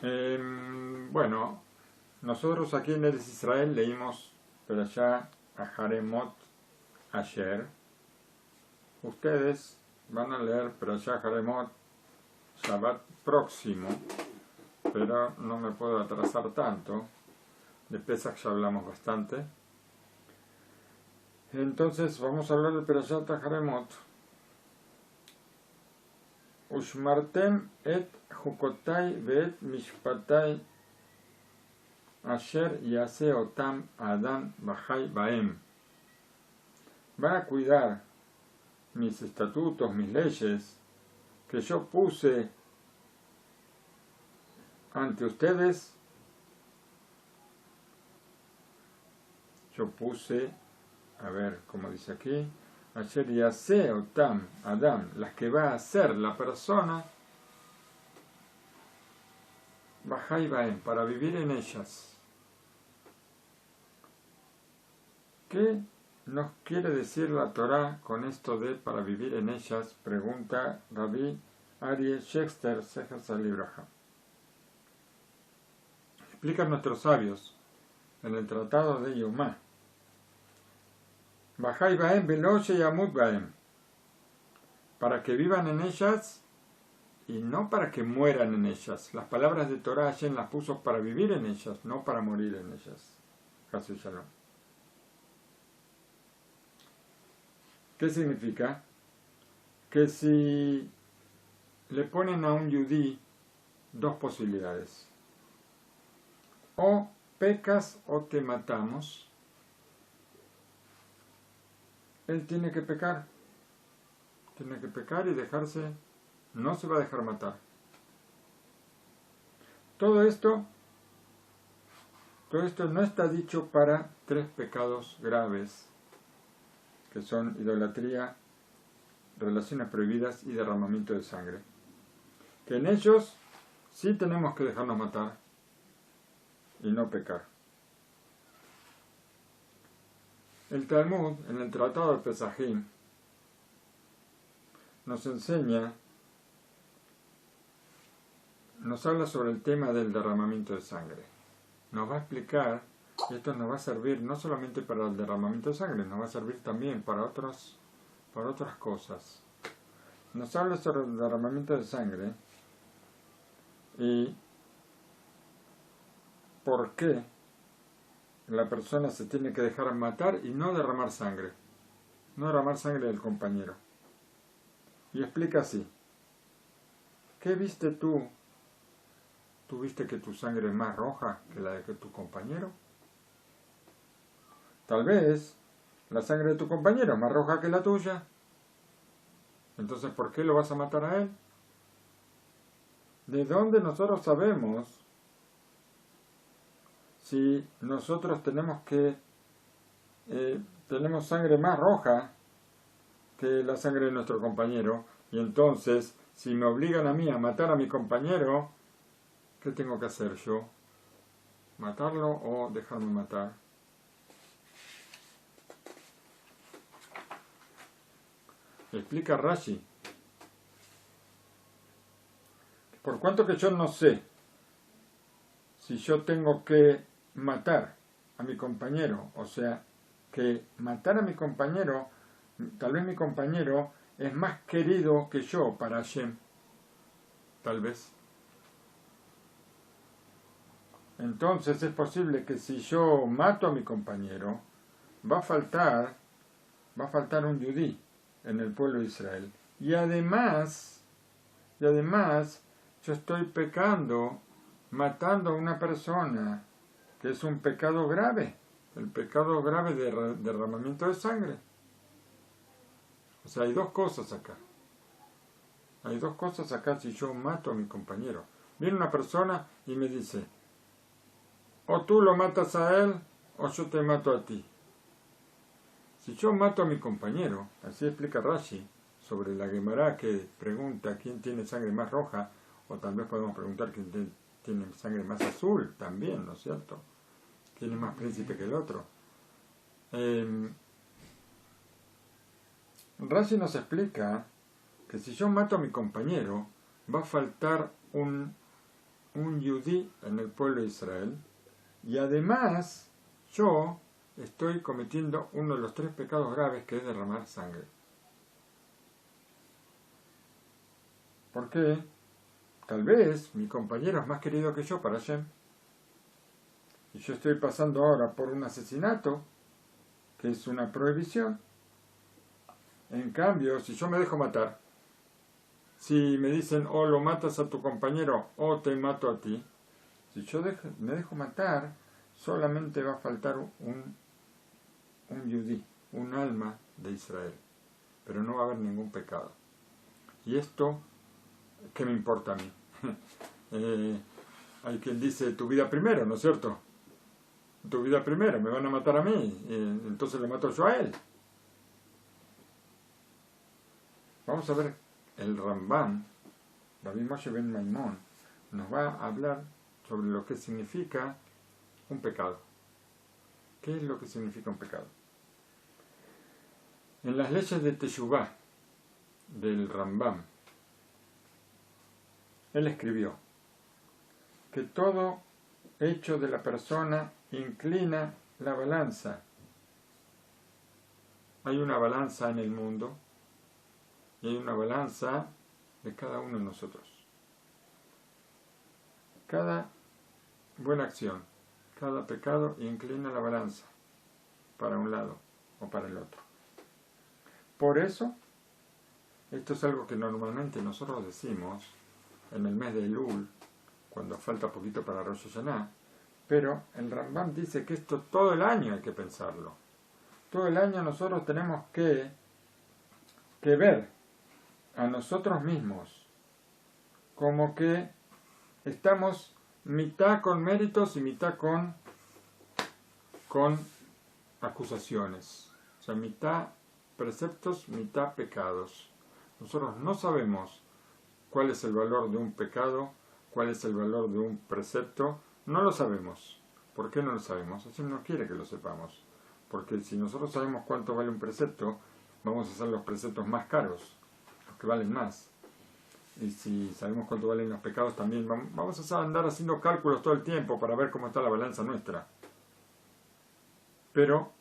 Bueno, nosotros aquí en Eretz Israel leímos Perashá Haremot ayer. Ustedes van a leer Perashá Haremot Shabbat próximo, pero no me puedo atrasar tanto. De Pesach ya hablamos bastante. Entonces vamos a hablar de Perashat Haremot. Ushmartem et Jukotai ve'et Mishpatai Asher Yase Otam Adam Bajai Baem. Van a cuidar mis estatutos, mis leyes, que yo puse ante ustedes. Yo puse, a ver, como dice aquí, Asher Yase Otam Adam, las que va a hacer la persona, Bajai Baem, para vivir en ellas. ¿Qué nos quiere decir la Torá con esto de para vivir en ellas? Pregunta Rabbi Aryeh Shexter, Sefer Salibraja. Explican nuestros sabios en el tratado de Yomá. Bajai Baem Veloche y Amut Baem. Para que vivan en ellas y no para que mueran en ellas. Las palabras de Torá Hashem las puso para vivir en ellas, no para morir en ellas. Hasu Shalom. ¿Qué significa? Que si le ponen a un yudí dos posibilidades, o pecas o te matamos, él tiene que pecar y dejarse, no se va a dejar matar. Todo esto no está dicho para tres pecados graves, que son idolatría, relaciones prohibidas y derramamiento de sangre. Que en ellos sí tenemos que dejarnos matar y no pecar. El Talmud, en el Tratado de Pesajim, nos enseña, nos habla sobre el tema del derramamiento de sangre. Nos va a explicar, y esto nos va a servir no solamente para el derramamiento de sangre, nos va a servir también para otras cosas. Nos habla sobre el derramamiento de sangre y por qué la persona se tiene que dejar matar y no derramar sangre. No derramar sangre del compañero. Y explica así. ¿Qué viste tú? ¿Tú viste que tu sangre es más roja que la de tu compañero? Tal vez la sangre de tu compañero es más roja que la tuya. Entonces, ¿por qué lo vas a matar a él? ¿De dónde nosotros sabemos si nosotros tenemos sangre más roja que la sangre de nuestro compañero? Y entonces, si me obligan a mí a matar a mi compañero, ¿qué tengo que hacer yo? ¿Matarlo o dejarme matar? Explica Rashi. Por cuanto que yo no sé si yo tengo que matar a mi compañero, o sea, que matar a mi compañero, tal vez mi compañero es más querido que yo para Hashem, tal vez. Entonces es posible que si yo mato a mi compañero, va a faltar un yudí en el pueblo de Israel. Y además, yo estoy pecando, matando a una persona, que es un pecado grave, el pecado grave de derramamiento de sangre. O sea, hay dos cosas acá. Si yo mato a mi compañero. Viene una persona y me dice, o tú lo matas a él, o yo te mato a ti. Si yo mato a mi compañero, así explica Rashi, sobre la Gemara que pregunta quién tiene sangre más roja, o tal vez podemos preguntar quién tiene sangre más azul también, ¿no es cierto? ¿Quién es más príncipe que el otro? Rashi nos explica que si yo mato a mi compañero, va a faltar un un yudí en el pueblo de Israel, y además yo estoy cometiendo uno de los 3 pecados graves, que es derramar sangre. ¿Por qué? Tal vez mi compañero es más querido que yo para Hashem, y yo estoy pasando ahora por un asesinato, que es una prohibición. En cambio, si yo me dejo matar, si me dicen, o lo matas a tu compañero, o te mato a ti, si yo me dejo matar, solamente va a faltar un yudí, un alma de Israel, pero no va a haber ningún pecado. Y esto, ¿qué me importa a mí? Hay quien dice, tu vida primero, ¿no es cierto? Tu vida primero, me van a matar a mí, entonces le mato yo a él. Vamos a ver, el Rambam, Rabbi Moshe ben Maimón, nos va a hablar sobre lo que significa un pecado. ¿Qué es lo que significa un pecado? En las leyes de Teshuvah del Rambam, él escribió que todo hecho de la persona inclina la balanza. Hay una balanza en el mundo y hay una balanza de cada uno de nosotros. Cada buena acción, cada pecado inclina la balanza para un lado o para el otro. Por eso, esto es algo que normalmente nosotros decimos en el mes de Elul, cuando falta poquito para Rosh Hashanah, pero el Rambam dice que esto todo el año hay que pensarlo. Todo el año nosotros tenemos que ver a nosotros mismos como que estamos mitad con méritos y mitad con acusaciones. O sea, mitad preceptos, mitad pecados. Nosotros no sabemos cuál es el valor de un pecado, cuál es el valor de un precepto. No lo sabemos. ¿Por qué no lo sabemos? Hashem no quiere que lo sepamos. Porque si nosotros sabemos cuánto vale un precepto, vamos a hacer los preceptos más caros, los que valen más. Y si sabemos cuánto valen los pecados, también vamos a andar haciendo cálculos todo el tiempo para ver cómo está la balanza nuestra. Pero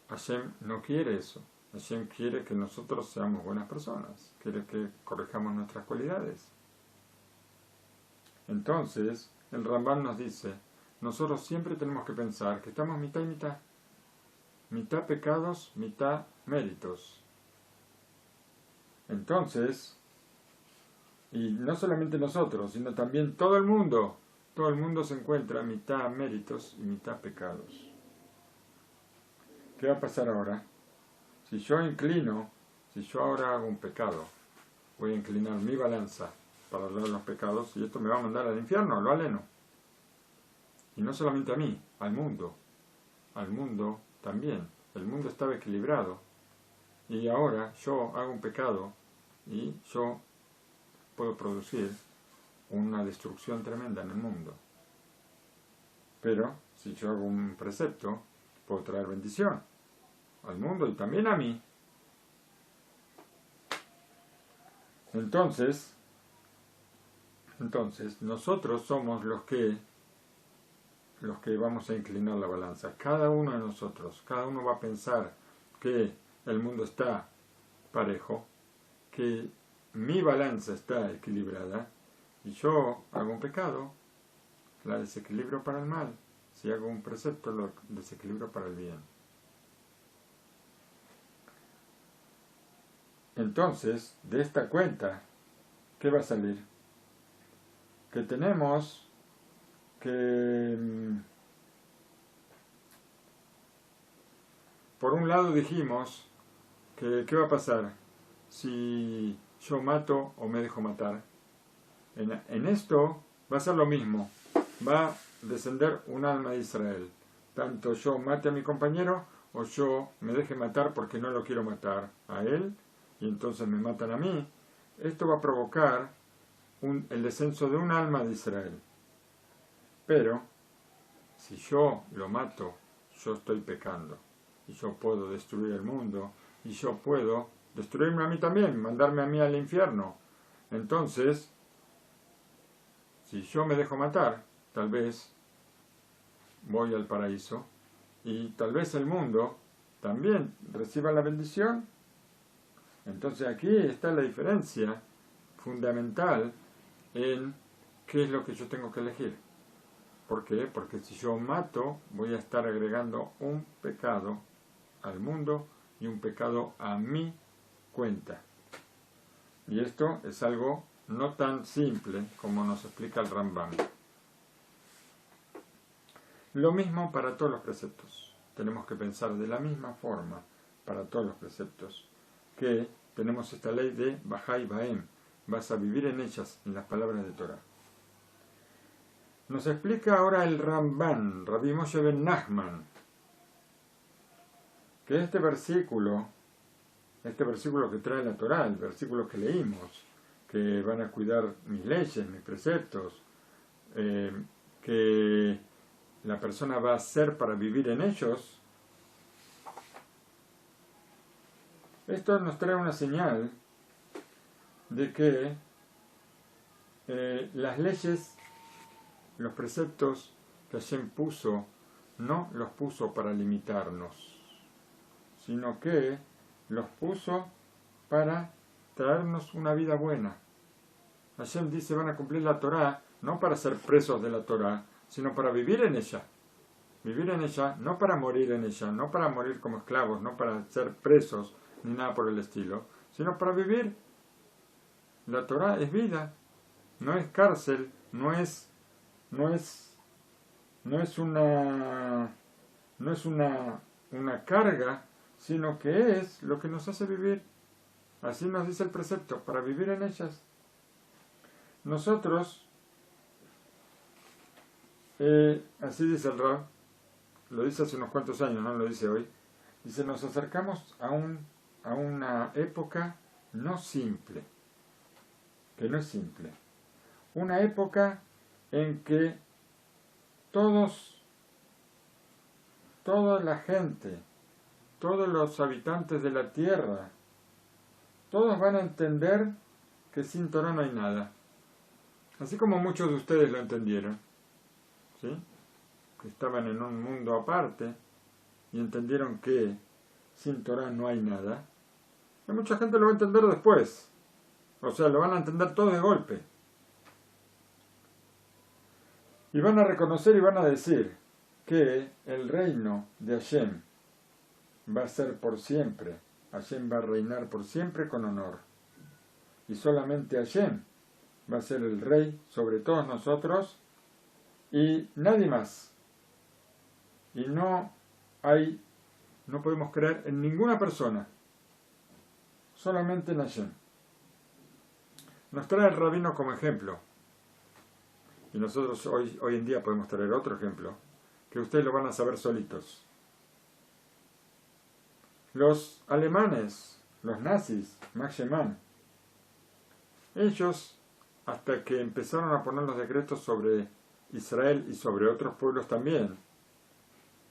Hashem no quiere eso. Hashem quiere que nosotros seamos buenas personas. Quiere que corrijamos nuestras cualidades. Entonces, el Rambam nos dice, nosotros siempre tenemos que pensar que estamos mitad y mitad. Mitad pecados, mitad méritos. Entonces, y no solamente nosotros, sino también todo el mundo se encuentra mitad méritos y mitad pecados. ¿Qué va a pasar ahora? Si yo ahora hago un pecado, voy a inclinar mi balanza para hablar de los pecados, y esto me va a mandar al infierno, a lo aleno. Y no solamente a mí, al mundo también. El mundo estaba equilibrado, y ahora yo hago un pecado, y yo puedo producir una destrucción tremenda en el mundo. Pero, si yo hago un precepto, puedo traer bendición al mundo y también a mí. Entonces, nosotros somos los que vamos a inclinar la balanza. Cada uno de nosotros, cada uno va a pensar que el mundo está parejo, que mi balanza está equilibrada, y yo hago un pecado, la desequilibro para el mal. Si hago un precepto, lo desequilibro para el bien. Entonces, de esta cuenta, ¿qué va a salir? Que tenemos que, por un lado dijimos que ¿qué va a pasar si yo mato o me dejo matar? En esto va a ser lo mismo. Va a descender un alma de Israel. Tanto yo mate a mi compañero o yo me deje matar porque no lo quiero matar a él y entonces me matan a mí. Esto va a provocar el descenso de un alma de Israel. Pero si yo lo mato, yo estoy pecando. Y yo puedo destruir el mundo. Y yo puedo destruirme a mí también, mandarme a mí al infierno. Entonces, Si yo me dejo matar, tal vez voy al paraíso y tal vez el mundo también reciba la bendición. Entonces aquí está la diferencia fundamental en qué es lo que yo tengo que elegir. ¿Por qué? Porque si yo mato, voy a estar agregando un pecado al mundo y un pecado a mi cuenta. Y esto es algo no tan simple como nos explica el Rambam. Lo mismo para todos los preceptos. Tenemos que pensar de la misma forma para todos los preceptos. Que tenemos esta ley de Bajai Baem. Vas a vivir en ellas, en las palabras de Torah. Nos explica ahora el Ramban, Rabbi Moshe ben Nachman, que este versículo que trae la Torah, el versículo que leímos, que van a cuidar mis leyes, mis preceptos, que la persona va a hacer para vivir en ellos, esto nos trae una señal de que las leyes, los preceptos que Hashem puso, no los puso para limitarnos, sino que los puso para traernos una vida buena. Hashem dice, van a cumplir la Torah, no para ser presos de la Torah, sino para vivir en ella. Vivir en ella, no para morir en ella, no para morir como esclavos, no para ser presos, ni nada por el estilo, sino para vivir. La Torah es vida, no es cárcel, no es una carga, sino que es lo que nos hace vivir. Así nos dice el precepto, para vivir en ellas. Nosotros, así dice el Rab, lo dice hace unos cuantos años, no lo dice hoy, dice, nos acercamos a una época no simple, que no es simple. Una época en que toda la gente, todos los habitantes de la tierra, todos van a entender que sin Torah no hay nada. Así como muchos de ustedes lo entendieron, ¿sí? Que estaban en un mundo aparte y entendieron que sin Torah no hay nada. Y mucha gente lo va a entender después. O sea, lo van a entender todo de golpe. Y van a reconocer y van a decir que el reino de Hashem va a ser por siempre. Hashem va a reinar por siempre con honor. Y solamente Hashem va a ser el rey sobre todos nosotros y nadie más. Y no podemos creer en ninguna persona, solamente en Hashem. Nos trae el rabino como ejemplo. Y nosotros hoy en día podemos traer otro ejemplo, que ustedes lo van a saber solitos. Los alemanes, los nazis, Max Schemann, ellos, hasta que empezaron a poner los decretos sobre Israel y sobre otros pueblos también,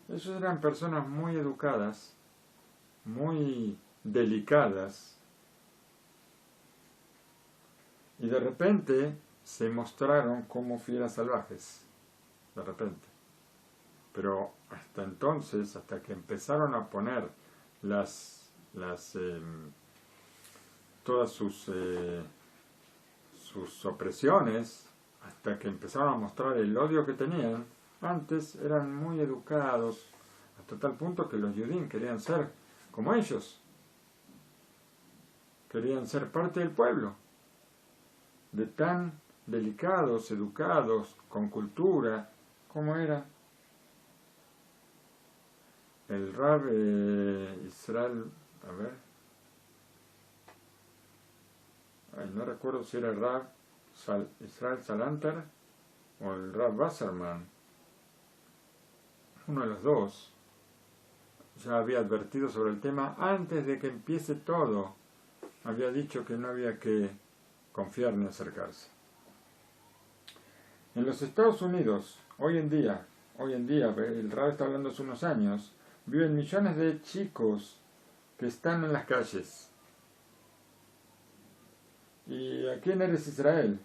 ellos eran personas muy educadas, muy delicadas, y de repente se mostraron como fieras salvajes, de repente. Pero hasta entonces, hasta que empezaron a poner todas sus opresiones, hasta que empezaron a mostrar el odio que tenían, antes eran muy educados, hasta tal punto que los judíos querían ser como ellos, querían ser parte del pueblo, de tan delicados, educados, con cultura, como era el Rab Israel, no recuerdo si era el Rab Israel Salanter o el Rab Wasserman, uno de los dos, ya había advertido sobre el tema antes de que empiece todo, había dicho que no había que confiar ni acercarse. En los Estados Unidos, hoy en día, el Rab está hablando hace unos años, viven millones de chicos que están en las calles. Y aquí en Eretz Israel,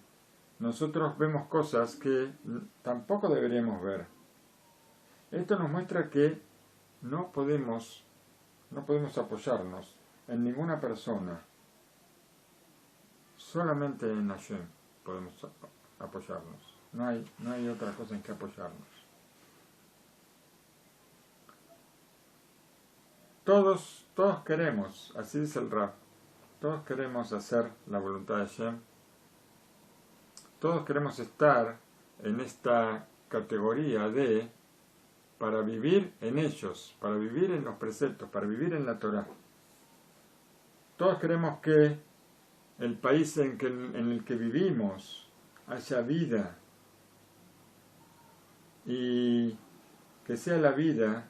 nosotros vemos cosas que tampoco deberíamos ver. Esto nos muestra que no podemos apoyarnos en ninguna persona. Solamente en Hashem podemos apoyarnos. No hay otra cosa en que apoyarnos. Todos queremos, así dice el Rab, todos queremos hacer la voluntad de Hashem. Todos queremos estar en esta categoría de para vivir en ellos, para vivir en los preceptos, para vivir en la Torah. Todos queremos que el país en el que vivimos haya vida y que sea la vida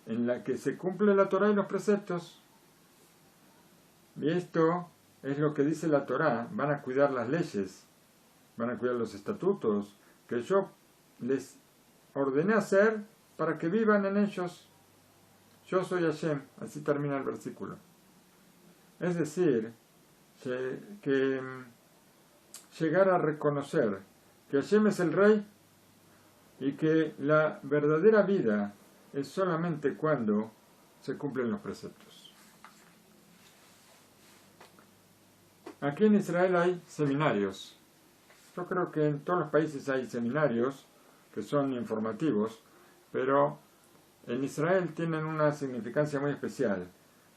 en la que se cumple la Torah y los preceptos. Y esto es lo que dice la Torah: van a cuidar las leyes, van a cuidar los estatutos que yo les ordené hacer para que vivan en ellos. Yo soy Hashem, así termina el versículo. Es decir, que llegar a reconocer que Hashem es el Rey y que la verdadera vida es solamente cuando se cumplen los preceptos. Aquí en Israel hay seminarios. Yo creo que en todos los países hay seminarios que son informativos, pero en Israel tienen una significancia muy especial.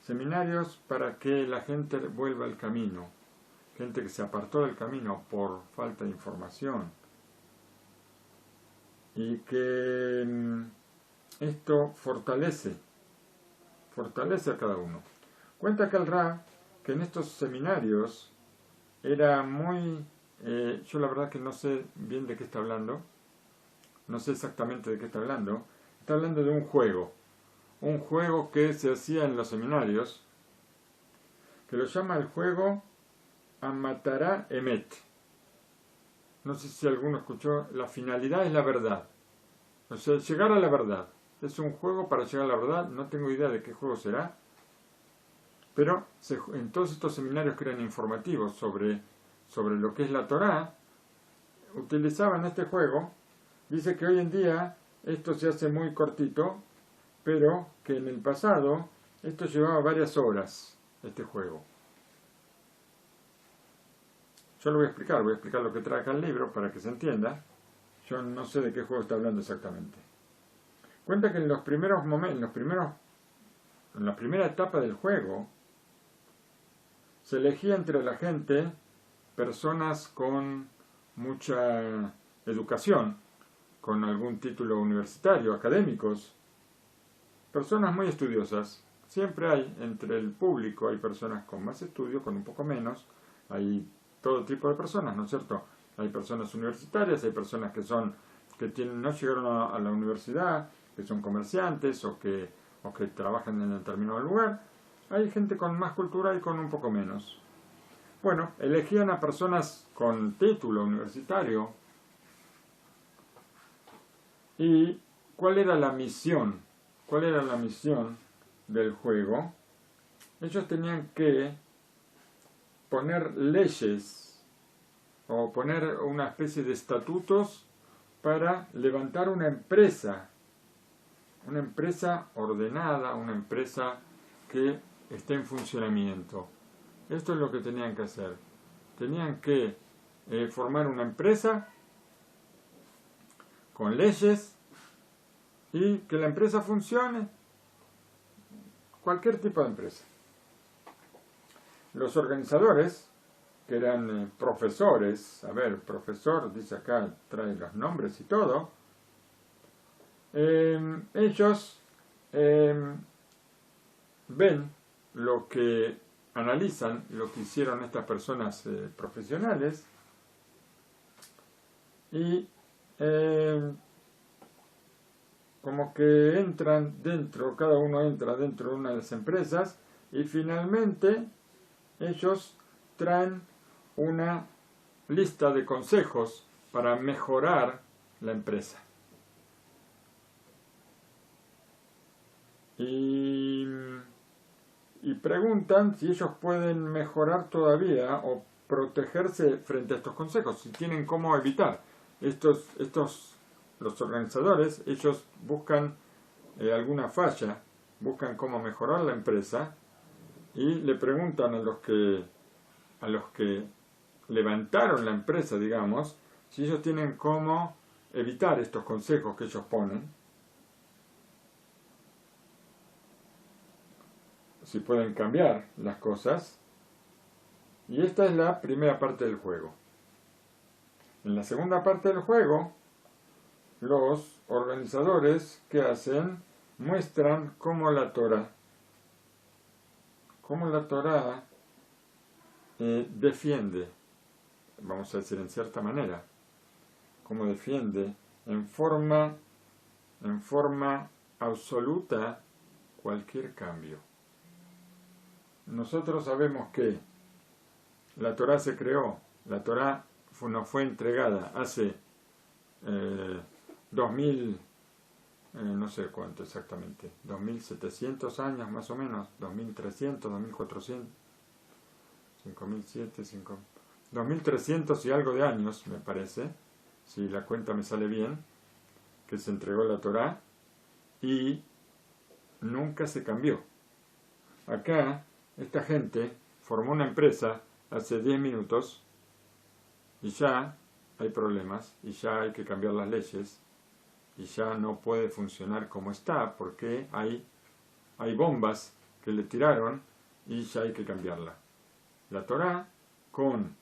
Seminarios para que la gente vuelva al camino, gente que se apartó del camino por falta de información, y que esto fortalece a cada uno. Cuenta que el Rab que en estos seminarios era muy... yo la verdad que no sé bien de qué está hablando, no sé exactamente de qué está hablando de un juego que se hacía en los seminarios, que lo llama el juego Amatara Emet. No sé si alguno escuchó, la finalidad es la verdad, o sea, llegar a la verdad. Es un juego para llegar a la verdad, no tengo idea de qué juego será, pero en todos estos seminarios que eran informativos sobre lo que es la Torá, utilizaban este juego. Dice que hoy en día esto se hace muy cortito, pero que en el pasado esto llevaba varias horas, este juego. Yo lo voy a explicar lo que trae acá el libro para que se entienda. Yo no sé de qué juego está hablando exactamente. Cuenta que en los primeros momentos, en la primera etapa del juego, se elegía entre la gente personas con mucha educación, con algún título universitario, académicos, personas muy estudiosas. Siempre hay entre el público, hay personas con más estudio, con un poco menos, hay todo tipo de personas, ¿no es cierto? Hay personas universitarias, hay personas que no llegaron a la universidad, que son comerciantes o que trabajan en determinado lugar. Hay gente con más cultura y con un poco menos. Bueno, elegían a personas con título universitario. ¿Y cuál era la misión? ¿Cuál era la misión del juego? Ellos tenían que poner leyes o poner una especie de estatutos para levantar una empresa ordenada, una empresa que esté en funcionamiento. Esto es lo que tenían que hacer. Tenían que formar una empresa con leyes y que la empresa funcione. Cualquier tipo de empresa. Los organizadores, que eran profesores, profesor, dice acá, trae los nombres y todo, ellos analizan lo que hicieron estas personas profesionales y como que cada uno entra dentro de una de las empresas y finalmente ellos traen una lista de consejos para mejorar la empresa. Y preguntan si ellos pueden mejorar todavía o protegerse frente a estos consejos, si tienen cómo evitar. Los organizadores, ellos buscan alguna falla, buscan cómo mejorar la empresa y le preguntan a los que levantaron la empresa, digamos, si ellos tienen cómo evitar estos consejos que ellos ponen, si pueden cambiar las cosas. Y esta es la primera parte del juego. En la segunda parte del juego, los organizadores, ¿qué hacen? Muestran cómo la Torá defiende, vamos a decir en cierta manera, cómo defiende en forma absoluta cualquier cambio. Nosotros sabemos que la Torá se creó, la Torá nos fue entregada hace 2000, no sé cuánto exactamente, 2700 años más o menos, 2300, 2400, 5007, 2300 y algo de años, me parece, si la cuenta me sale bien, que se entregó la Torá y nunca se cambió. Acá, esta gente formó una empresa hace 10 minutos y ya hay problemas y ya hay que cambiar las leyes y ya no puede funcionar como está porque hay bombas que le tiraron y ya hay que cambiarla. La Torá, con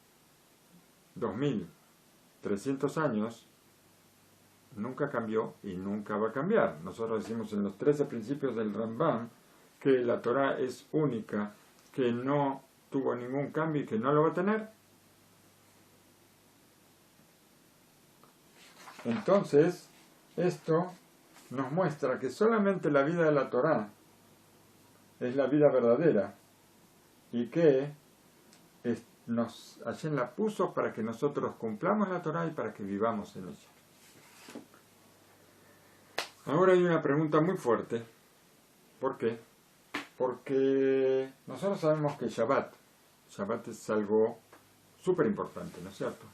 2300 años, nunca cambió y nunca va a cambiar. Nosotros decimos en los 13 principios del Rambam que la Torá es única, que no tuvo ningún cambio y que no lo va a tener. Entonces, esto nos muestra que solamente la vida de la Torá es la vida verdadera y que Hashem la puso para que nosotros cumplamos la Torá y para que vivamos en ella. Ahora hay una pregunta muy fuerte. ¿Por qué? Porque nosotros sabemos que Shabbat es algo súper importante, ¿no es cierto?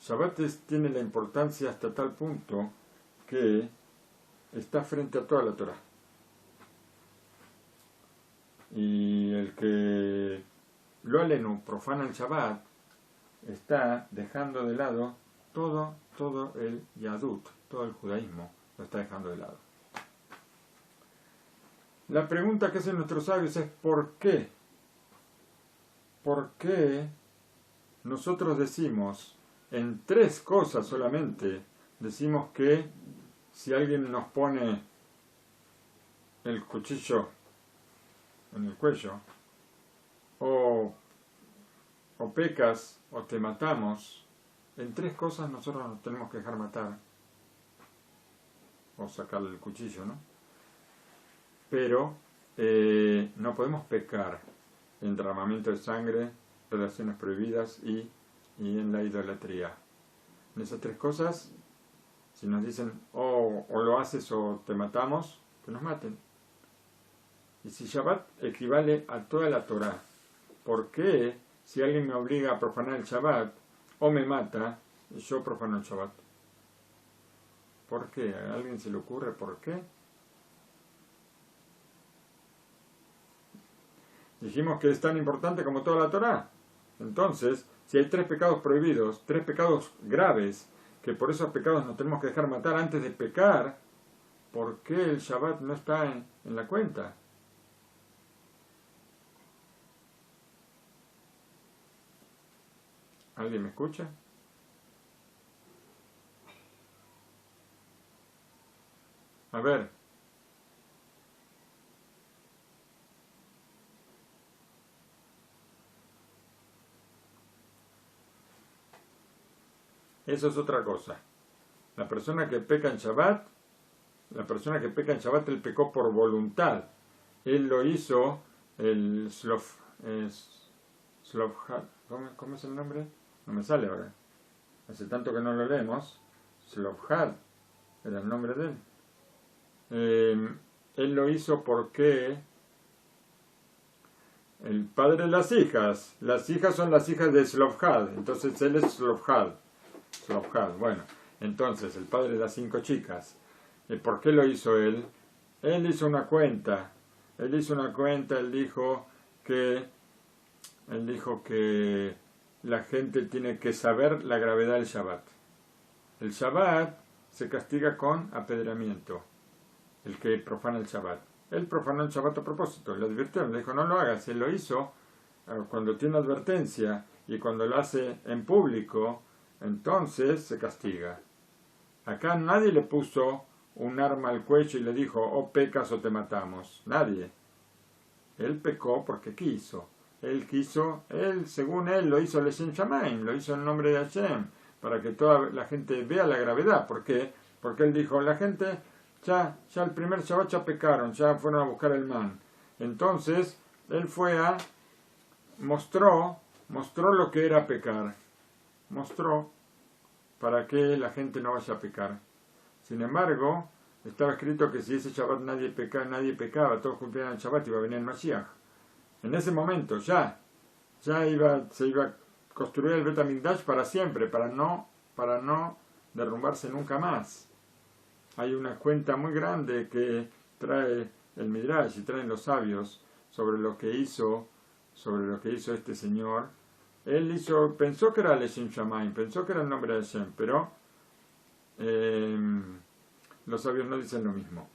Shabbat tiene la importancia hasta tal punto que está frente a toda la Torá. Y el que lo alenu, profana el Shabbat, está dejando de lado todo el Yadut, todo el judaísmo, lo está dejando de lado. La pregunta que hacen nuestros sabios es ¿por qué? ¿Por qué nosotros decimos en 3 cosas solamente? Decimos que si alguien nos pone el cuchillo en el cuello, o pecas, o te matamos, en 3 cosas nosotros nos tenemos que dejar matar, o sacarle el cuchillo, ¿no? Pero no podemos pecar en derramamiento de sangre, relaciones prohibidas y en la idolatría. En esas 3 cosas, si nos dicen o lo haces o te matamos, que nos maten. Y si Shabbat equivale a toda la Torá, ¿por qué si alguien me obliga a profanar el Shabbat o me mata, yo profano el Shabbat? ¿Por qué? ¿A alguien se le ocurre por qué? Dijimos que es tan importante como toda la Torá. Entonces, si hay 3 pecados prohibidos, 3 pecados graves, que por esos pecados nos tenemos que dejar matar antes de pecar, ¿por qué el Shabbat no está en la cuenta? ¿Alguien me escucha? A ver. Eso es otra cosa. La persona que peca en Shabbat, él pecó por voluntad. Él lo hizo, ¿cómo es el nombre? No me sale ahora. Hace tanto que no lo leemos. Shlofhad era el nombre de él. Él lo hizo porque el padre de las hijas son las hijas de Zlofhad, entonces él es Zlofhad. Bueno, entonces el padre de las 5 chicas. ¿Por qué lo hizo él? Él hizo una cuenta, él dijo que la gente tiene que saber la gravedad del Shabbat. El Shabbat se castiga con apedreamiento, el que profana el Shabbat. Él profanó el Shabbat a propósito, le advirtió, le dijo no lo hagas. Él lo hizo cuando tiene advertencia y cuando lo hace en público, entonces se castiga. Acá nadie le puso un arma al cuello y le dijo o pecas o te matamos. Nadie. Él pecó porque quiso. Según él, lo hizo Leshem Shamaim, lo hizo en nombre de Hashem, para que toda la gente vea la gravedad. ¿Por qué? Porque él dijo, la gente ya el primer Shabbat ya pecaron, ya fueron a buscar el man. Entonces, él mostró lo que era pecar. Mostró para que la gente no vaya a pecar. Sin embargo, estaba escrito que si ese Shabbat nadie pecaba, todos cumplían el Shabbat, iba a venir el Mashiach. En ese momento se iba a construir el Bet HaMikdash para siempre, para no derrumbarse nunca más. Hay una cuenta muy grande que trae el Midrash y traen los sabios sobre lo que hizo este señor. Él pensó que era Leshem Shamaim, pensó que era el nombre de Hashem, pero los sabios no dicen lo mismo.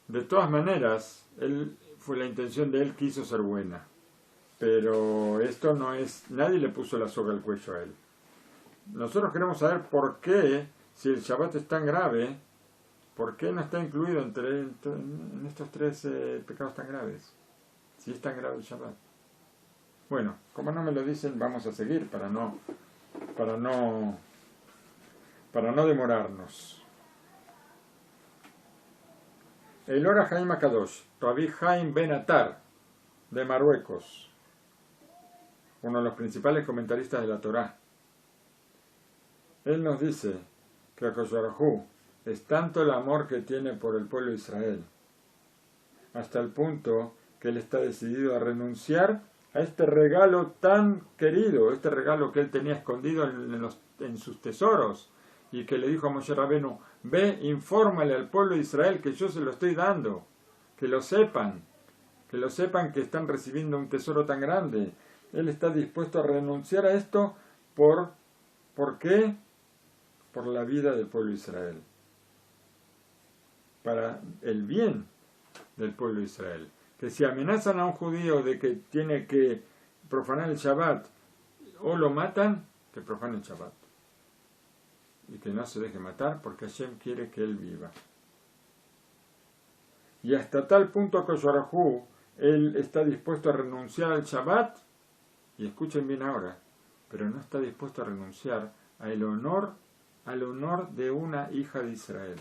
De todas maneras, la intención de él quiso ser buena, pero esto no es, nadie le puso la soga al cuello a él. Nosotros queremos saber por qué, si el Shabbat es tan grave, por qué no está incluido en estos 3 pecados tan graves, si es tan grave el Shabbat. Bueno, como no me lo dicen, vamos a seguir para no demorarnos. El Ora Haim HaKadosh, Rabbi Haim Ben Atar, de Marruecos, uno de los principales comentaristas de la Torá. Él nos dice que HaKadosh Baruj Hu es tanto el amor que tiene por el pueblo de Israel, hasta el punto que él está decidido a renunciar a este regalo tan querido, este regalo que él tenía escondido en sus tesoros, y que le dijo a Moshe Rabenu, ve, infórmale al pueblo de Israel que yo se lo estoy dando, que lo sepan que están recibiendo un tesoro tan grande. Él está dispuesto a renunciar a esto ¿por qué? Por la vida del pueblo de Israel, para el bien del pueblo de Israel. Que si amenazan a un judío de que tiene que profanar el Shabbat o lo matan, que profane el Shabbat y que no se deje matar, porque Hashem quiere que él viva. Y hasta tal punto que Yorahu, él está dispuesto a renunciar al Shabbat, y escuchen bien ahora, pero no está dispuesto a renunciar al honor de una hija de Israel.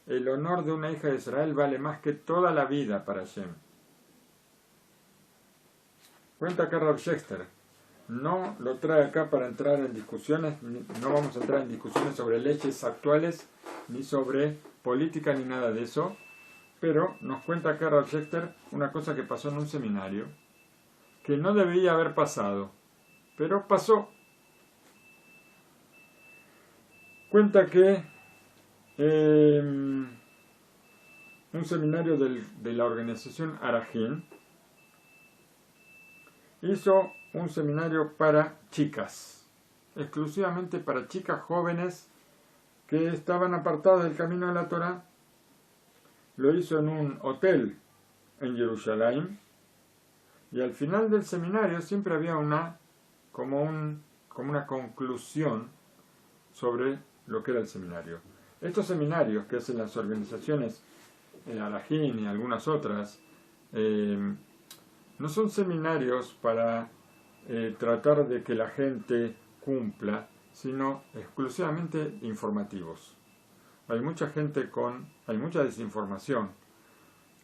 El honor de una hija de Israel vale más que toda la vida para Hashem. Cuenta acá Rav Shexter. No lo trae acá para entrar en discusiones, no vamos a entrar en discusiones sobre leyes actuales, ni sobre política, ni nada de eso, pero nos cuenta acá Rav Shexter una cosa que pasó en un seminario, que no debía haber pasado, pero pasó. Cuenta que un seminario de la organización Arajim hizo un seminario para chicas, exclusivamente para chicas jóvenes que estaban apartadas del camino de la Torá. Lo hizo en un hotel en Jerusalén, y al final del seminario siempre había como una conclusión sobre lo que era el seminario. Estos seminarios que hacen las organizaciones Arajim y algunas otras, no son seminarios para tratar de que la gente cumpla, sino exclusivamente informativos. Hay mucha desinformación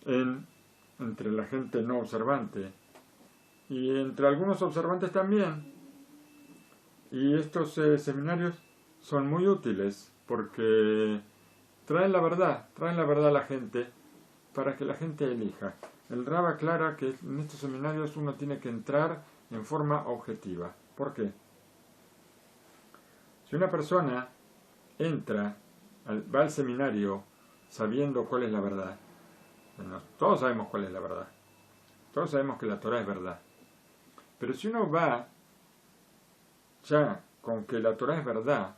entre la gente no observante y entre algunos observantes también. Y estos seminarios son muy útiles porque traen la verdad a la gente para que la gente elija. el Rab aclara que en estos seminarios uno tiene que entrar en forma objetiva. ¿Por qué? Si una persona va al seminario sabiendo cuál es la verdad, bueno, todos sabemos cuál es la verdad, todos sabemos que la Torah es verdad, pero si uno va ya con que la Torah es verdad,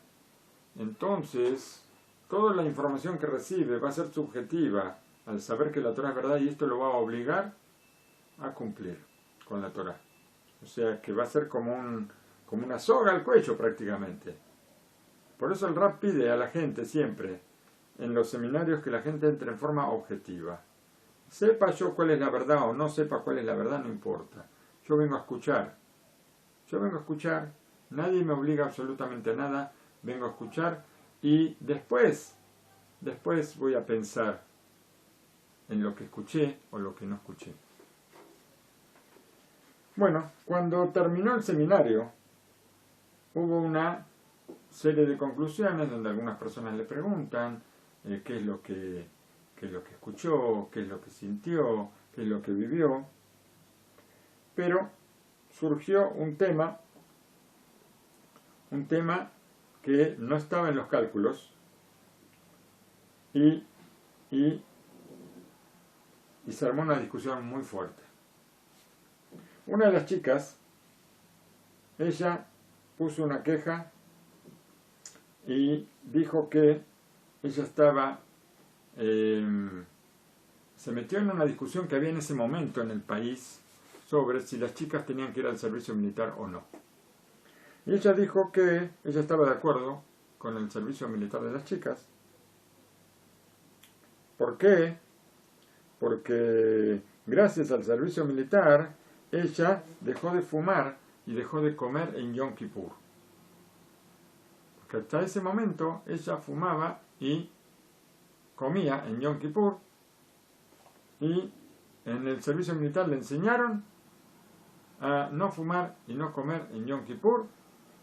entonces toda la información que recibe va a ser subjetiva al saber que la Torah es verdad, y esto lo va a obligar a cumplir con la Torah. O sea que va a ser como una soga al cuello prácticamente. Por eso el Rab pide a la gente siempre, en los seminarios, que la gente entre en forma objetiva. Sepa yo cuál es la verdad o no sepa cuál es la verdad, no importa. Yo vengo a escuchar. Nadie me obliga absolutamente a nada. Vengo a escuchar y después voy a pensar en lo que escuché o lo que no escuché. Bueno, cuando terminó el seminario, hubo una serie de conclusiones donde algunas personas le preguntan qué es lo que escuchó, qué es lo que sintió, qué es lo que vivió. Pero surgió un tema que no estaba en los cálculos y se armó una discusión muy fuerte. Una de las chicas, ella puso una queja y dijo que ella estaba, se metió en una discusión que había en ese momento en el país sobre si las chicas tenían que ir al servicio militar o no. Y ella dijo que ella estaba de acuerdo con el servicio militar de las chicas. ¿Por qué? Porque gracias al servicio militar ella dejó de fumar y dejó de comer en Yom Kippur. Porque hasta ese momento ella fumaba y comía en Yom Kippur, y en el servicio militar le enseñaron a no fumar y no comer en Yom Kippur.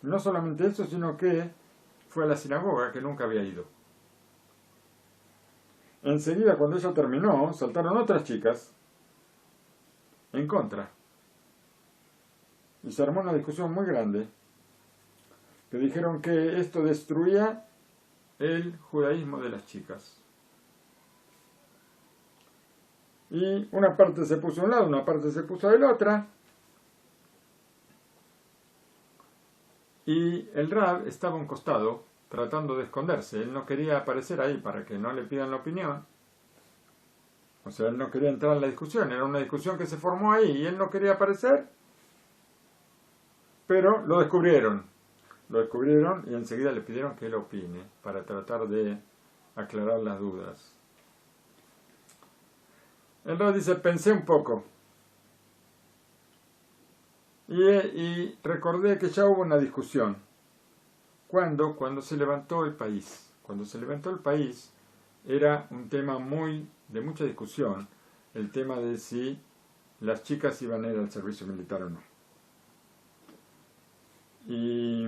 No solamente eso, sino que fue a la sinagoga, que nunca había ido. Enseguida, cuando ella terminó, saltaron otras chicas en contra. Y se armó una discusión muy grande, que dijeron que esto destruía el judaísmo de las chicas. Y una parte se puso a un lado, una parte se puso de la otra. Y el Rab estaba a un costado, tratando de esconderse. Él no quería aparecer ahí para que no le pidan la opinión. O sea, él no quería entrar en la discusión. Era una discusión que se formó ahí y él no quería aparecer. Pero lo descubrieron. Lo descubrieron y enseguida le pidieron que él opine para tratar de aclarar las dudas. El Rab dice, pensé un poco. Y recordé que ya hubo una discusión. ¿Cuándo? Cuando se levantó el país. Cuando se levantó el país era un tema de mucha discusión, el tema de si las chicas iban a ir al servicio militar o no. Y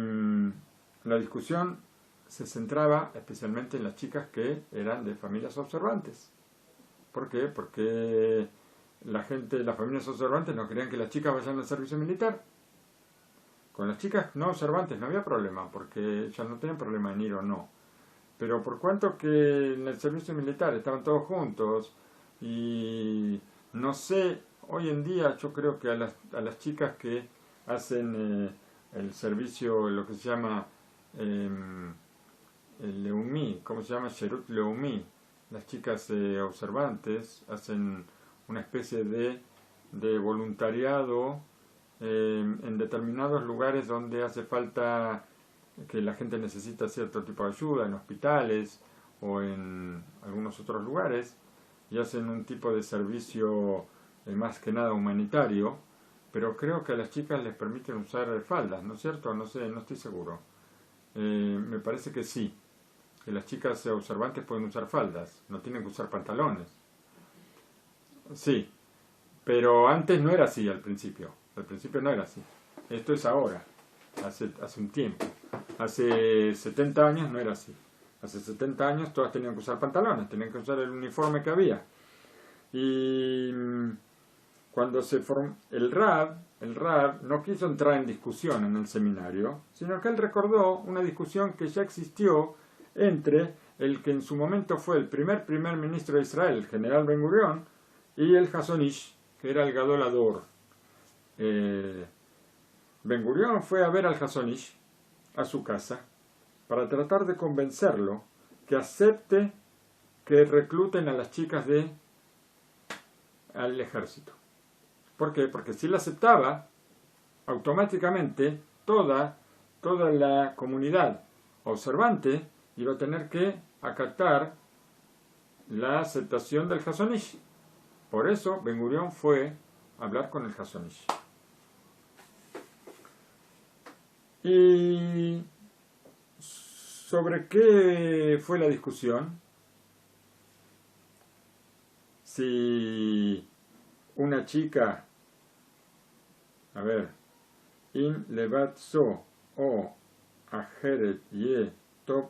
la discusión se centraba especialmente en las chicas que eran de familias observantes. ¿Por qué? Porque las familias observantes no querían que las chicas vayan al servicio militar. Con las chicas no observantes no había problema, porque ellas no tenían problema en ir o no. Pero por cuanto que en el servicio militar estaban todos juntos, y no sé, hoy en día yo creo que a las chicas que hacen el servicio, lo que se llama el Leumí, ¿cómo se llama? Sherut Leumí, las chicas observantes hacen una especie de voluntariado en determinados lugares donde hace falta, que la gente necesita cierto tipo de ayuda, en hospitales o en algunos otros lugares, y hacen un tipo de servicio más que nada humanitario, pero creo que a las chicas les permiten usar faldas, ¿no es cierto? No sé, no estoy seguro. Me parece que sí, que las chicas observantes pueden usar faldas, no tienen que usar pantalones. Sí, pero antes no era así al principio no era así. Esto es ahora, hace un tiempo. Hace 70 años no era así. Hace 70 años todas tenían que usar pantalones, tenían que usar el uniforme que había. Y cuando se formó el Rab no quiso entrar en discusión en el seminario, sino que él recordó una discusión que ya existió entre el que en su momento fue el primer ministro de Israel, el general Ben Gurión, y el Hazon Ish, que era el Gadol Hador. Ben Gurión fue a ver al Hazon Ish a su casa para tratar de convencerlo que acepte que recluten a las chicas al ejército. ¿Por qué? Porque si la aceptaba, automáticamente toda la comunidad observante iba a tener que acatar la aceptación del Hazon Ish. Por eso Ben Gurión fue a hablar con el Hazon Ish. ¿Y sobre qué fue la discusión? Si una chica, in levat so o ajeret ye top.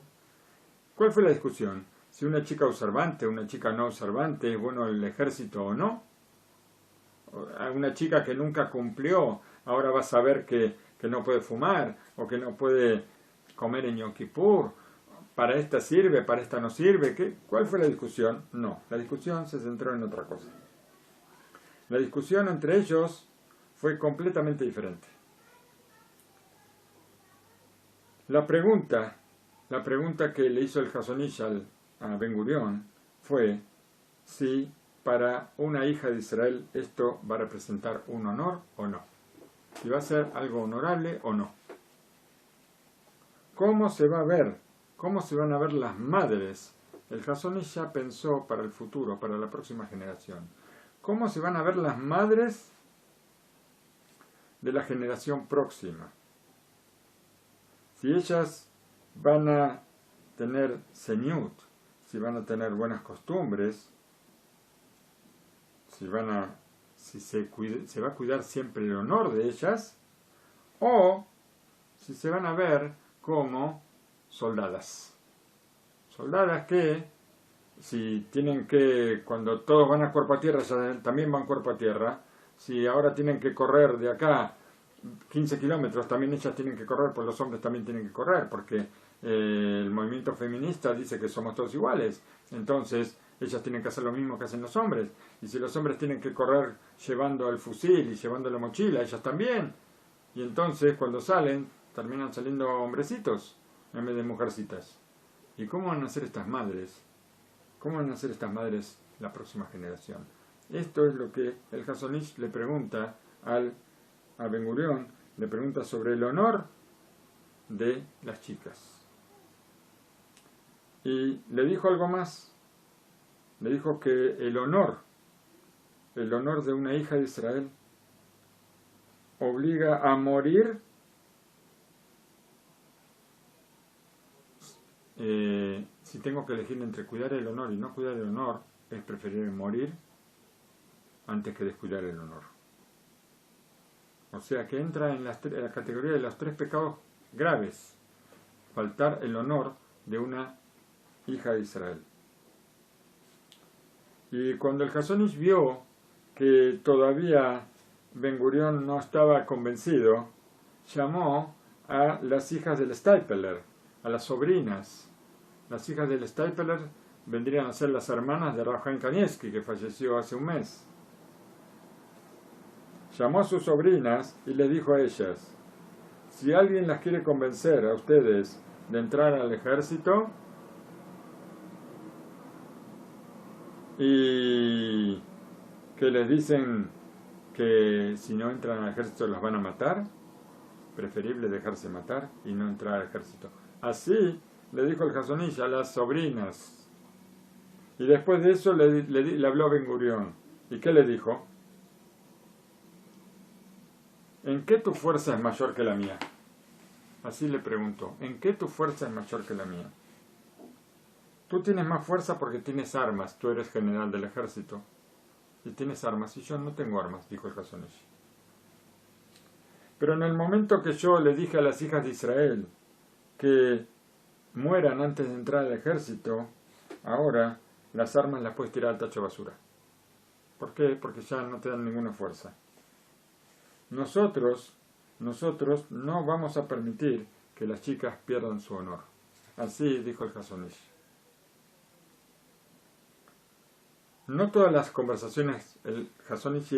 ¿Cuál fue la discusión? Si una chica observante, una chica no observante, ¿es bueno el ejército o no? Una chica que nunca cumplió, ahora va a saber que no puede fumar, o que no puede comer en Yom Kippur. ¿Para esta sirve? ¿Para esta no sirve? ¿Cuál fue la discusión? No, la discusión se centró en otra cosa. La discusión entre ellos fue completamente diferente. La pregunta que le hizo el Hazon Ish a Ben Gurión fue si para una hija de Israel esto va a representar un honor o no. Si va a ser algo honorable o no. ¿Cómo se va a ver? ¿Cómo se van a ver las madres? El Hazon Ish ya pensó para el futuro, para la próxima generación. ¿Cómo se van a ver las madres de la generación próxima? Si ellas van a tener seniut, si van a tener buenas costumbres, si se va a cuidar siempre el honor de ellas, o si se van a ver como soldadas. Soldadas que, si tienen que, cuando todos van a cuerpo a tierra, también van cuerpo a tierra. Si ahora tienen que correr de acá 15 kilómetros, también ellas tienen que correr, pues los hombres también tienen que correr, porque el movimiento feminista dice que somos todos iguales. Entonces, ellas tienen que hacer lo mismo que hacen los hombres. Y si los hombres tienen que correr llevando el fusil y llevando la mochila, ellas también. Y entonces, cuando salen, terminan saliendo hombrecitos en vez de mujercitas. ¿Y cómo van a ser estas madres? ¿Cómo van a ser estas madres la próxima generación? Esto es lo que el Hazon Ish le pregunta a Ben Gurión, le pregunta sobre el honor de las chicas. Y le dijo algo más. Le dijo que el honor de una hija de Israel obliga a morir si tengo que elegir entre cuidar el honor y no cuidar el honor, es preferible morir antes que descuidar el honor. O sea que entra en la categoría de los 3 pecados graves: faltar el honor de una hija de Israel. Y cuando el Hazon Ish vio que todavía Ben Gurión no estaba convencido, llamó a las hijas del Stapler, a las sobrinas. Las hijas del Stapler vendrían a ser las hermanas de Rav Chaim Kanievsky, que falleció hace un mes. Llamó a sus sobrinas y les dijo a ellas: si alguien las quiere convencer a ustedes de entrar al ejército y que les dicen que si no entran al ejército las van a matar, preferible dejarse matar y no entrar al ejército. Así le dijo el Hazon Ish a las sobrinas. Y después de eso le habló Ben Gurión. ¿Y qué le dijo? ¿En qué tu fuerza es mayor que la mía? Así le preguntó. ¿En qué tu fuerza es mayor que la mía? Tú tienes más fuerza porque tienes armas. Tú eres general del ejército. Y tienes armas. Y yo no tengo armas, dijo el Hazon Ish. Pero en el momento que yo le dije a las hijas de Israel que mueran antes de entrar al ejército, ahora las armas las puedes tirar al tacho de basura. ¿Por qué? Porque ya no te dan ninguna fuerza. Nosotros no vamos a permitir que las chicas pierdan su honor. Así dijo el Hazon Ish. No todas las conversaciones, el Hazon Ish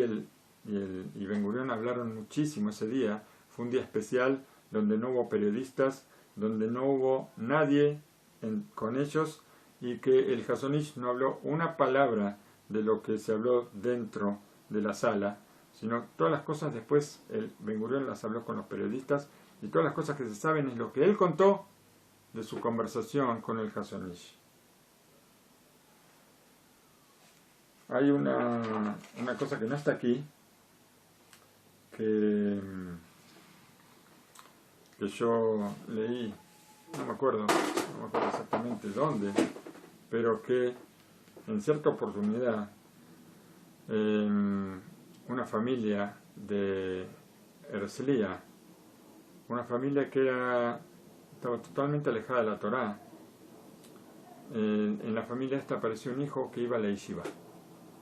y Ben Gurión hablaron muchísimo ese día. Fue un día especial donde no hubo periodistas, donde no hubo nadie con ellos, y que el Hazon Ish no habló una palabra de lo que se habló dentro de la sala, sino todas las cosas después el Ben Gurión las habló con los periodistas, y todas las cosas que se saben es lo que él contó de su conversación con el Hazon Ish. Hay una cosa que no está aquí, que yo leí, no me acuerdo exactamente dónde, pero que en cierta oportunidad una familia de Herzliya, una familia que estaba totalmente alejada de la Torá, en la familia esta apareció un hijo que iba a la yeshiva,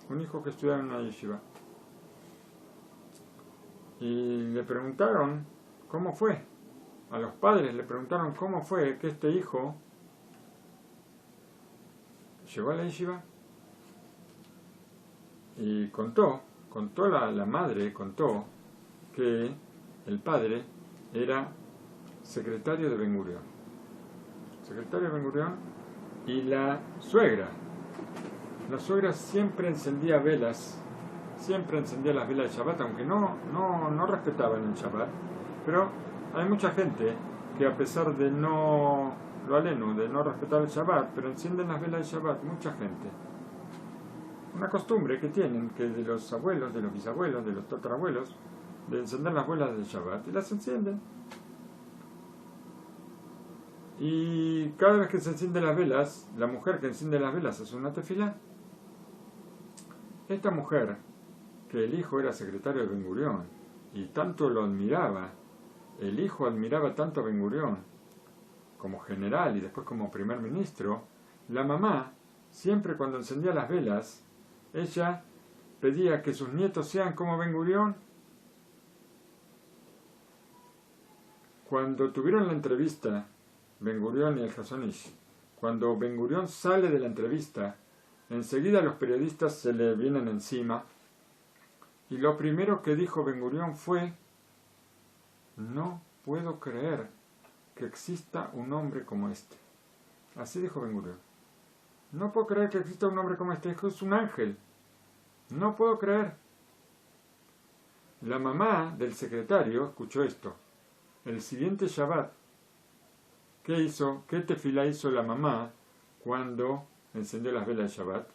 un hijo que estudiaba en una yeshiva, y le preguntaron cómo fue. A los padres le preguntaron cómo fue que este hijo llegó a la yeshiva, y contó la madre, contó que el padre era secretario de Ben Gurión, y la suegra siempre encendía las velas de Shabbat, aunque no respetaban el Shabbat, pero hay mucha gente que, a pesar de no respetar el Shabbat, pero encienden las velas de Shabbat, mucha gente. Una costumbre que tienen, que de los abuelos, de los bisabuelos, de los tatarabuelos, de encender las velas del Shabbat, y las encienden. Y cada vez que se encienden las velas, la mujer que enciende las velas hace una tefilá. Esta mujer, que el hijo era secretario de Ben Gurión, y tanto lo admiraba, el hijo admiraba tanto a Ben Gurión como general y después como primer ministro, la mamá, siempre cuando encendía las velas, ella pedía que sus nietos sean como Ben Gurión. Cuando tuvieron la entrevista, Ben Gurión y el Hazon Ish, cuando Ben Gurión sale de la entrevista, enseguida los periodistas se le vienen encima, y lo primero que dijo Ben Gurión fue: no puedo creer que exista un hombre como este. Así dijo Ben Gurión. No puedo creer que exista un hombre como este. Es un ángel. No puedo creer. La mamá del secretario escuchó esto. El siguiente Shabbat, ¿qué hizo? ¿Qué tefilá hizo la mamá cuando encendió las velas de Shabbat?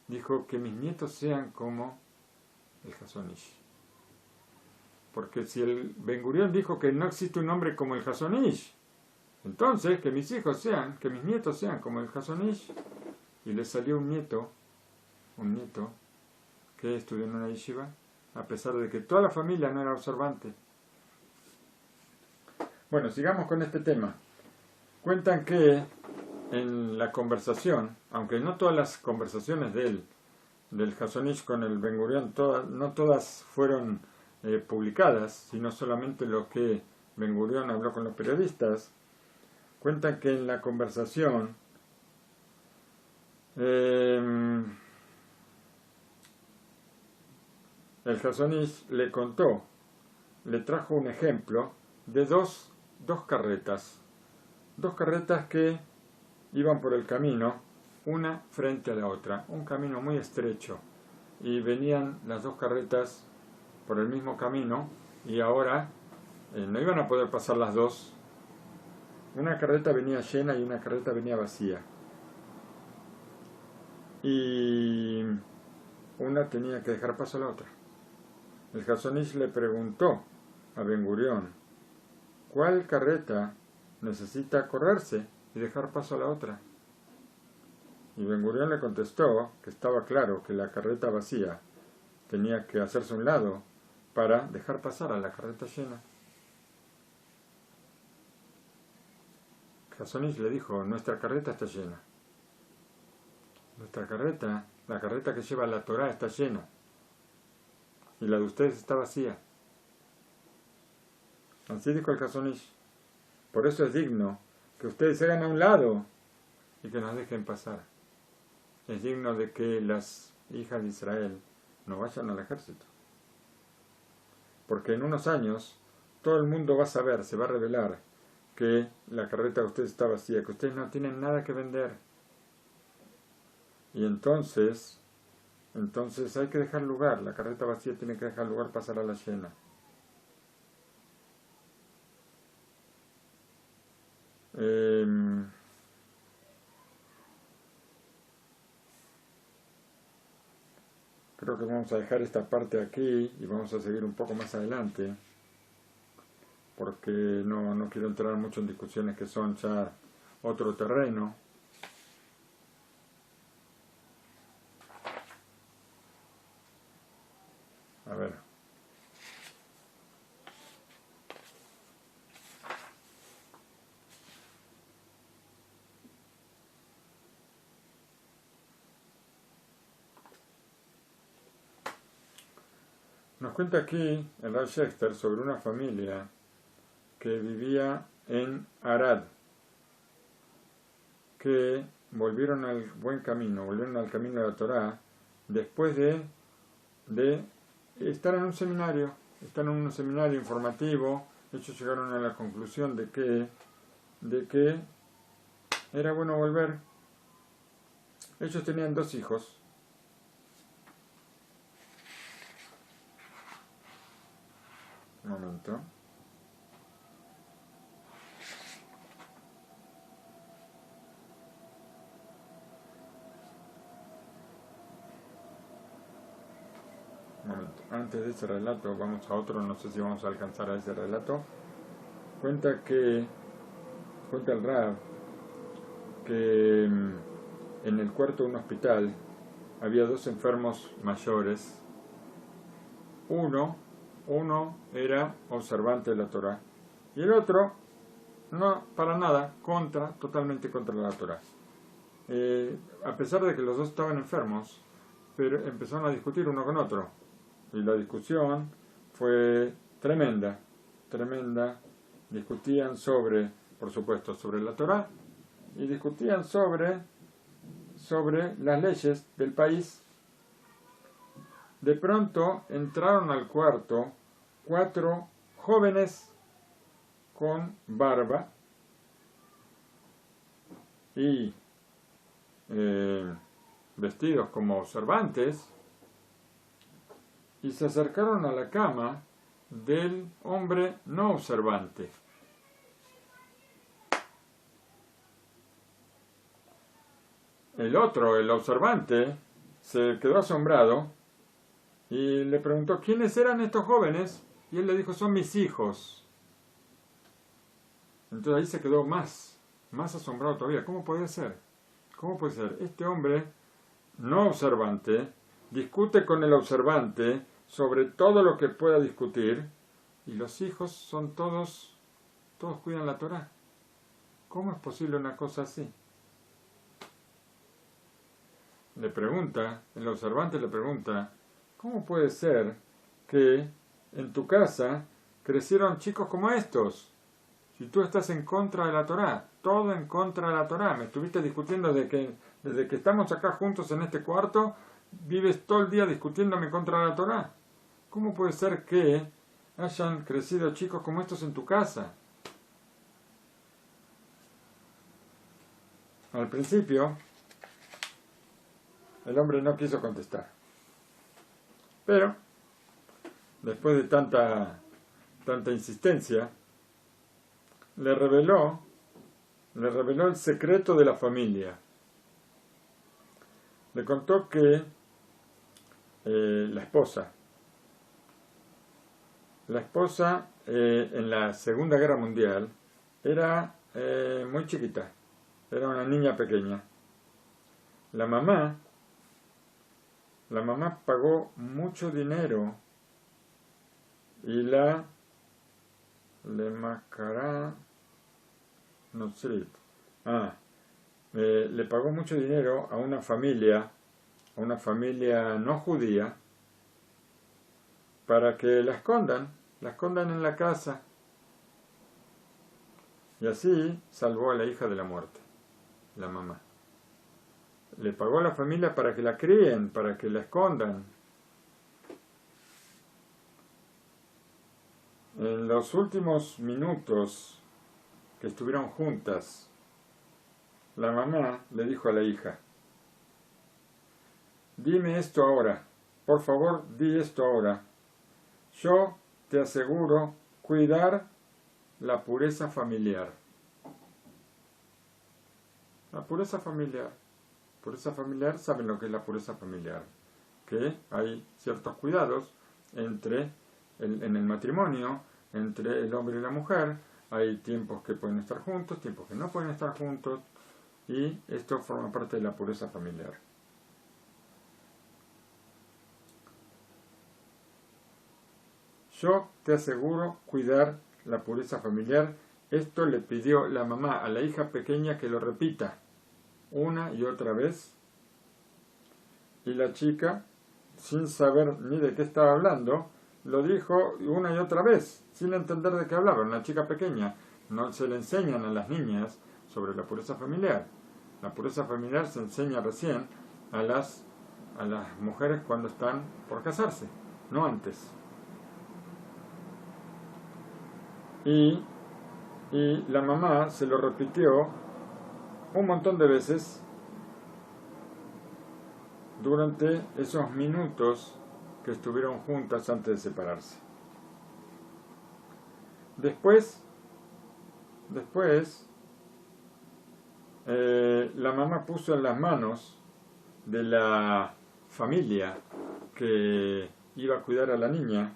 Dijo: que mis nietos sean como el Hazon Ish. Porque si el Ben Gurión dijo que no existe un hombre como el Hazon Ish, entonces que mis nietos sean como el Hazon Ish. Y le salió un nieto que estudió en una yeshiva, a pesar de que toda la familia no era observante. Bueno, sigamos con este tema. Cuentan que en la conversación, aunque no todas las conversaciones del Hazon Ish con el Ben Gurión, no todas fueron publicadas, sino solamente lo que Ben Gurión habló con los periodistas, cuentan que en la conversación el Hazon Ish le trajo un ejemplo de dos carretas que iban por el camino, una frente a la otra, un camino muy estrecho, y venían las dos carretas por el mismo camino, y ahora no iban a poder pasar las dos. Una carreta venía llena y una carreta venía vacía, y una tenía que dejar paso a la otra. El Hazon Ish le preguntó a Ben Gurión: ¿cuál carreta necesita correrse y dejar paso a la otra? Y Ben Gurión le contestó que estaba claro que la carreta vacía tenía que hacerse a un lado para dejar pasar a la carreta llena. Hazon Ish le dijo: nuestra carreta está llena. Nuestra carreta La carreta que lleva la Torá está llena y la de ustedes está vacía. Así dijo el Chazon Ish. Por eso es digno que ustedes se hagan a un lado y que nos dejen pasar. Es digno de que las hijas de Israel no vayan al ejército. Porque en unos años todo el mundo va a saber, se va a revelar que la carreta de ustedes está vacía, que ustedes no tienen nada que vender. Y entonces hay que dejar lugar, la carreta vacía tiene que dejar lugar para pasar a la llena. Creo que vamos a dejar esta parte aquí y vamos a seguir un poco más adelante, porque no quiero entrar mucho en discusiones que son ya otro terreno. A ver. Nos cuenta aquí el Rav Schechter sobre una familia que vivía en Arad, que volvieron al buen camino, volvieron al camino de la Torá, después de estar en un seminario, informativo. Ellos llegaron a la conclusión de que era bueno volver. Ellos tenían 2 hijos. Un momento. Antes de ese relato, vamos a otro, no sé si vamos a alcanzar a ese relato. Cuenta el Rav que en el cuarto de un hospital había 2 enfermos mayores. Uno era observante de la Torá y el otro no, para nada, totalmente contra la Torá. A pesar de que los 2 estaban enfermos, pero empezaron a discutir uno con otro. Y la discusión fue tremenda. Discutían por supuesto, sobre la Torá y discutían sobre las leyes del país. De pronto entraron al cuarto 4 jóvenes con barba y vestidos como observantes, y se acercaron a la cama del hombre no observante. El otro, el observante, se quedó asombrado y le preguntó quiénes eran estos jóvenes, y él le dijo: son mis hijos. Entonces ahí se quedó más asombrado todavía. ¿Cómo puede ser? Este hombre no observante discute con el observante sobre todo lo que pueda discutir, y los hijos son todos cuidan la Torá. ¿Cómo es posible una cosa así? El observante le pregunta: ¿cómo puede ser que en tu casa crecieron chicos como estos? Si tú estás en contra de la Torá, todo en contra de la Torá. Me estuviste discutiendo desde que estamos acá juntos en este cuarto, vives todo el día discutiéndome contra la Torá. ¿Cómo puede ser que hayan crecido chicos como estos en tu casa? Al principio, el hombre no quiso contestar. Pero, después de tanta insistencia, le reveló el secreto de la familia. Le contó que la esposa en la Segunda Guerra Mundial era muy chiquita, era una niña pequeña. La mamá pagó mucho dinero y le pagó mucho dinero a una familia a una familia no judía para que la escondan en la casa. Y así salvó a la hija de la muerte, la mamá. Le pagó a la familia para que la críen, para que la escondan. En los últimos minutos que estuvieron juntas, la mamá le dijo a la hija: dime esto ahora, por favor, di esto ahora. Yo te aseguro cuidar la pureza familiar. La pureza familiar. Pureza familiar, ¿saben lo que es la pureza familiar? Que hay ciertos cuidados en el matrimonio, entre el hombre y la mujer. Hay tiempos que pueden estar juntos, tiempos que no pueden estar juntos, y esto forma parte de la pureza familiar. Yo te aseguro cuidar la pureza familiar. Esto le pidió la mamá a la hija pequeña que lo repita una y otra vez. Y la chica, sin saber ni de qué estaba hablando, lo dijo una y otra vez, sin entender de qué hablaba. Una chica pequeña. No se le enseñan a las niñas sobre la pureza familiar. La pureza familiar se enseña recién a las mujeres cuando están por casarse, no antes. Y la mamá se lo repitió un montón de veces durante esos minutos que estuvieron juntas antes de separarse. Después, la mamá puso en las manos de la familia que iba a cuidar a la niña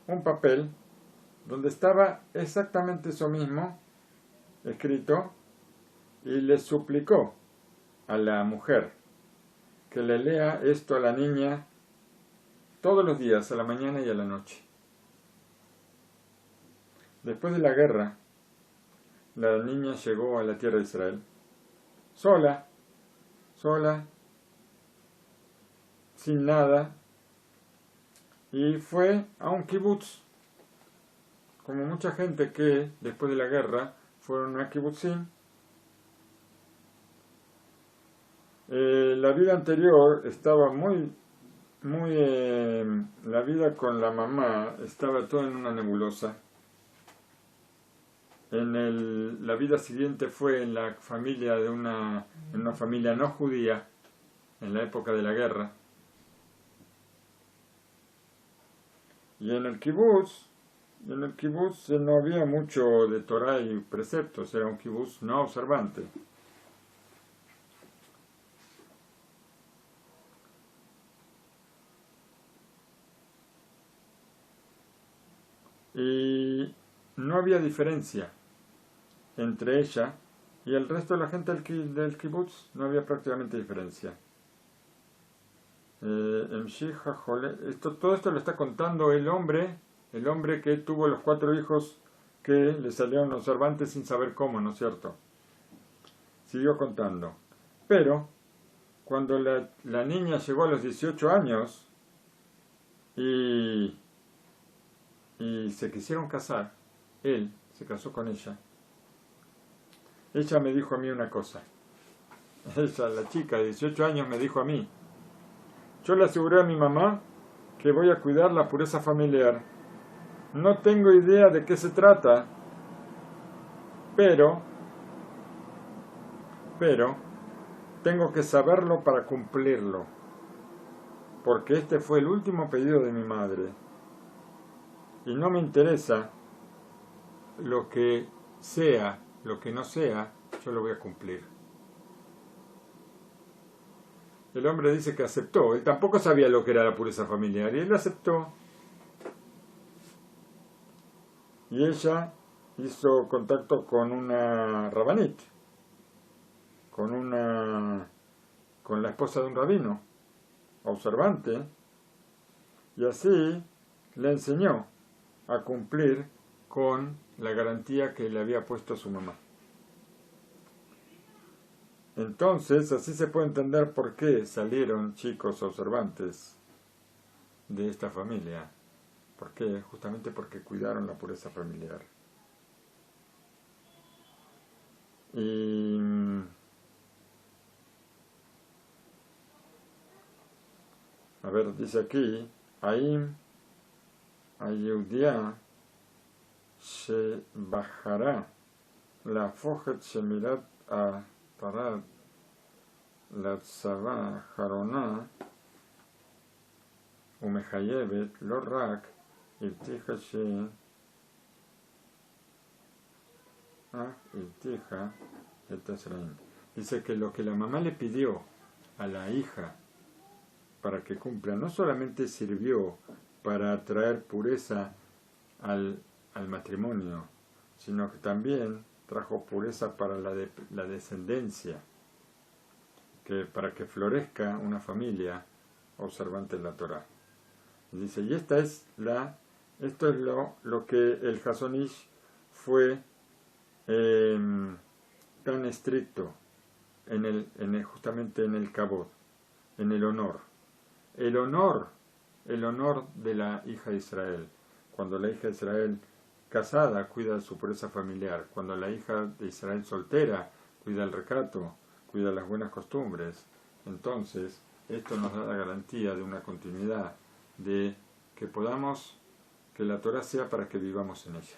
un papel donde estaba exactamente eso mismo escrito, y le suplicó a la mujer que le lea esto a la niña todos los días, a la mañana y a la noche. Después de la guerra, la niña llegó a la tierra de Israel, sola, sin nada, y fue a un kibutz, como mucha gente que después de la guerra fueron a kibutzim. La vida anterior estaba la vida con la mamá estaba toda en una nebulosa. La vida siguiente fue en la familia en una familia no judía, en la época de la guerra. Y en el kibutz no había mucho de Torah y preceptos, era un kibutz no observante. Y no había diferencia entre ella y el resto de la gente del kibutz, no había prácticamente diferencia. Todo esto lo está contando el hombre que tuvo los 4 hijos que le salieron observantes sin saber cómo, ¿no es cierto? Siguió contando. Pero, cuando la niña llegó a los 18 años y se quisieron casar, él se casó con ella. Ella me dijo a mí una cosa. La chica de 18 años me dijo a mí: yo le aseguré a mi mamá que voy a cuidar la pureza familiar. No tengo idea de qué se trata, pero tengo que saberlo para cumplirlo, porque este fue el último pedido de mi madre. Y no me interesa lo que sea, lo que no sea, yo lo voy a cumplir. El hombre dice que aceptó. Él tampoco sabía lo que era la pureza familiar, y él aceptó. Y ella hizo contacto con una rabanit, con la esposa de un rabino, observante, y así le enseñó a cumplir con la garantía que le había puesto a su mamá. Entonces, así se puede entender por qué salieron chicos observantes de esta familia. ¿Por qué? Justamente porque cuidaron la pureza familiar. Y a ver, dice aquí, Aim היהודיה שבחרה להפוך את שמירת הפרד לצבא האחרונה ומחייבת לא רק הבטיחה הבטיחה את Efraín. Dice que lo que la mamá le pidió a la hija para que cumpla no solamente sirvió para traer pureza al matrimonio, sino que también trajo pureza para la descendencia, para que florezca una familia observante de la Torá. Dice, y esto es lo que el Hasonish fue tan estricto justamente en el kabod, en el honor. El honor de la hija de Israel. Cuando la hija de Israel casada cuida de su pureza familiar, cuando la hija de Israel soltera cuida el recato, cuida las buenas costumbres, entonces esto nos da la garantía de una continuidad, de que la Torá sea para que vivamos en ella.